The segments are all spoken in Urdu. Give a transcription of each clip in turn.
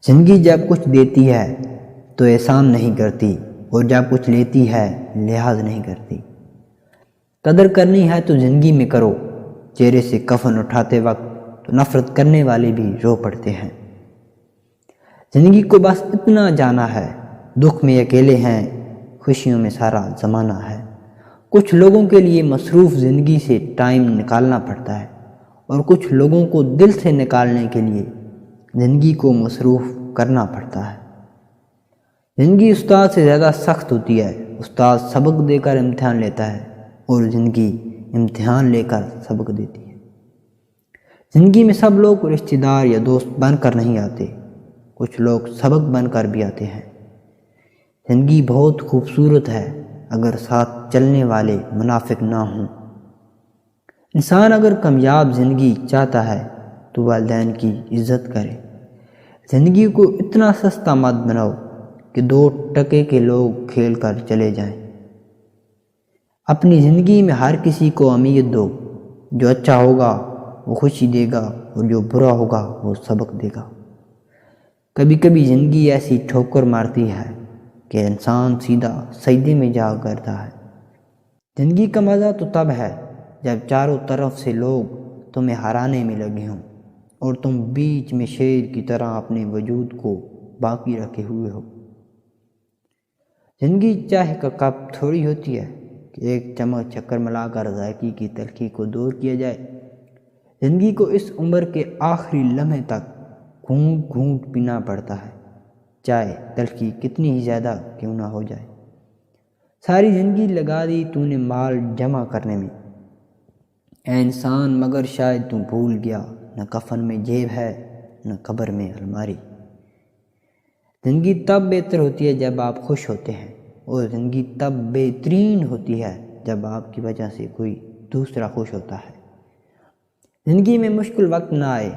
زندگی جب کچھ دیتی ہے تو احسان نہیں کرتی، اور جب کچھ لیتی ہے لحاظ نہیں کرتی۔ قدر کرنی ہے تو زندگی میں کرو، چہرے سے کفن اٹھاتے وقت تو نفرت کرنے والے بھی رو پڑتے ہیں۔ زندگی کو بس اتنا جانا ہے، دکھ میں اکیلے ہیں، خوشیوں میں سارا زمانہ ہے۔ کچھ لوگوں کے لیے مصروف زندگی سے ٹائم نکالنا پڑتا ہے، اور کچھ لوگوں کو دل سے نکالنے کے لیے زندگی کو مصروف کرنا پڑتا ہے۔ زندگی استاد سے زیادہ سخت ہوتی ہے۔ استاد سبق دے کر امتحان لیتا ہے، اور زندگی امتحان لے کر سبق دیتی ہے۔ زندگی میں سب لوگ رشتہ دار یا دوست بن کر نہیں آتے، کچھ لوگ سبق بن کر بھی آتے ہیں۔ زندگی بہت خوبصورت ہے اگر ساتھ چلنے والے منافق نہ ہوں۔ انسان اگر کامیاب زندگی چاہتا ہے تو والدین کی عزت کرے۔ زندگی کو اتنا سستا مت بناؤ کہ 2 ٹکے کے لوگ کھیل کر چلے جائیں۔ اپنی زندگی میں ہر کسی کو اہمیت دو، جو اچھا ہوگا وہ خوشی دے گا، اور جو برا ہوگا وہ سبق دے گا۔ کبھی کبھی زندگی ایسی ٹھوکر مارتی ہے کہ انسان سیدھا سجدے میں جا گرتا ہے۔ زندگی کا مزہ تو تب ہے جب چاروں طرف سے لوگ تمہیں ہرانے میں لگے ہوں، اور تم بیچ میں شیر کی طرح اپنے وجود کو باقی رکھے ہوئے ہو۔ زندگی چائے کا کپ تھوڑی ہوتی ہے کہ ایک چمچ شکر ملا کر ذائقے کی تلخی کو دور کیا جائے۔ زندگی کو اس عمر کے آخری لمحے تک گھونٹ گھونٹ پینا پڑتا ہے، چائے تلخی کتنی ہی زیادہ کیوں نہ ہو جائے۔ ساری زندگی لگا دی تو نے مال جمع کرنے میں، اے انسان، مگر شاید تو بھول گیا نہ کفن میں جیب ہے نہ قبر میں الماری۔ زندگی تب بہتر ہوتی ہے جب آپ خوش ہوتے ہیں، اور زندگی تب بہترین ہوتی ہے جب آپ کی وجہ سے کوئی دوسرا خوش ہوتا ہے۔ زندگی میں مشکل وقت نہ آئے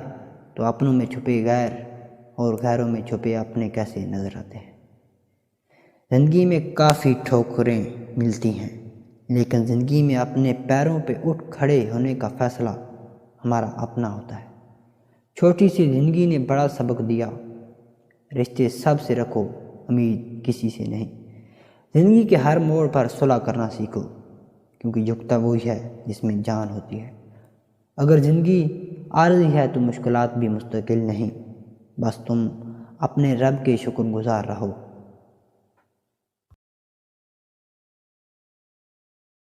تو اپنوں میں چھپے غیر اور غیروں میں چھپے اپنے کیسے نظر آتے ہیں۔ زندگی میں کافی ٹھوکریں ملتی ہیں، لیکن زندگی میں اپنے پیروں پہ اٹھ کھڑے ہونے کا فیصلہ ہمارا اپنا ہوتا ہے۔ چھوٹی سی زندگی نے بڑا سبق دیا، رشتے سب سے رکھو، امید کسی سے نہیں۔ زندگی کے ہر موڑ پر صلح کرنا سیکھو، کیونکہ جھکتا وہی ہے جس میں جان ہوتی ہے۔ اگر زندگی عارضی ہے تو مشکلات بھی مستقل نہیں، بس تم اپنے رب کے شکر گزار رہو۔